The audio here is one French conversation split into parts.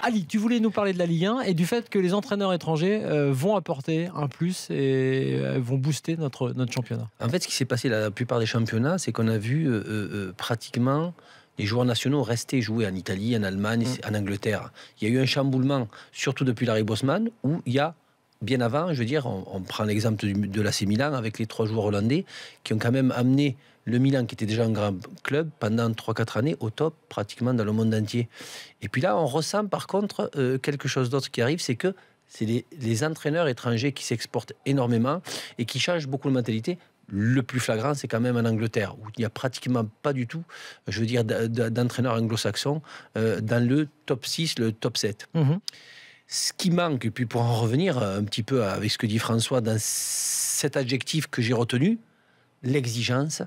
Ali, tu voulais nous parler de la Ligue 1 et du fait que les entraîneurs étrangers vont apporter un plus et vont booster notre championnat. En fait, ce qui s'est passé la plupart des championnats, c'est qu'on a vu pratiquement les joueurs nationaux rester jouer en Italie, en Allemagne, en Angleterre. Il y a eu un chamboulement, surtout depuis Larry Bosman, où il y a, bien avant, je veux dire, on prend l'exemple de l'AC Milan avec les 3 joueurs hollandais qui ont quand même amené le Milan, qui était déjà un grand club, pendant 3-4 années, au top, pratiquement dans le monde entier. Et puis là, on ressent par contre quelque chose d'autre qui arrive, c'est que c'est les entraîneurs étrangers qui s'exportent énormément et qui changent beaucoup de mentalité. Le plus flagrant, c'est quand même en Angleterre, où il n'y a pratiquement pas du tout, je veux dire, d'entraîneurs anglo-saxons dans le top 6, le top 7. Ce qui manque, et puis pour en revenir un petit peu avec ce que dit François, dans cet adjectif que j'ai retenu, l'exigence,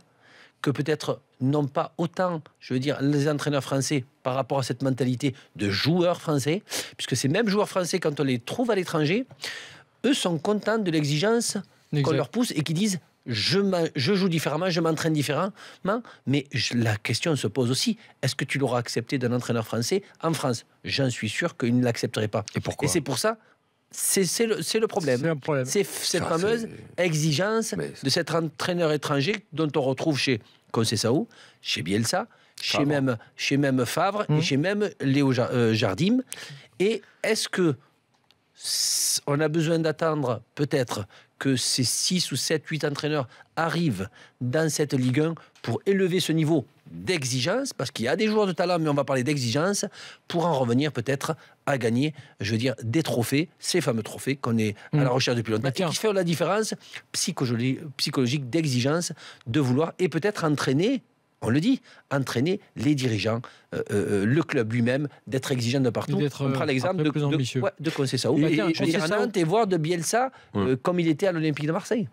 que peut-être non pas autant, je veux dire, les entraîneurs français par rapport à cette mentalité de joueurs français, puisque ces mêmes joueurs français, quand on les trouve à l'étranger, eux sont contents de l'exigence qu'on leur pousse et qui disent je joue différemment, je m'entraîne différemment, mais la question se pose aussi, est-ce que tu l'auras accepté d'un entraîneur français en France? J'en suis sûr qu'il ne l'accepterait pas. Et pourquoi? Et c'est pour ça, c'est le problème. C'est un problème. C'est cette fameuse exigence de cet entraîneur étranger dont on retrouve chez Conceição, chez Bielsa, chez même Favre et chez même Léo Jardim. Et est-ce que on a besoin d'attendre peut-être que ces 6 ou 7, 8 entraîneurs arrivent dans cette Ligue 1 pour élever ce niveau d'exigence, parce qu'il y a des joueurs de talent, mais on va parler d'exigence, pour en revenir peut-être à gagner, je veux dire, des trophées, ces fameux trophées qu'on est à la recherche depuis longtemps, qui fait la différence psychologique d'exigence, de vouloir, et peut-être entraîner, on le dit, entraîner les dirigeants, le club lui-même, d'être exigeant de partout. On prend l'exemple de Conceição, je veux dire à Nantes, et voir de Bielsa comme il était à l'Olympique de Marseille.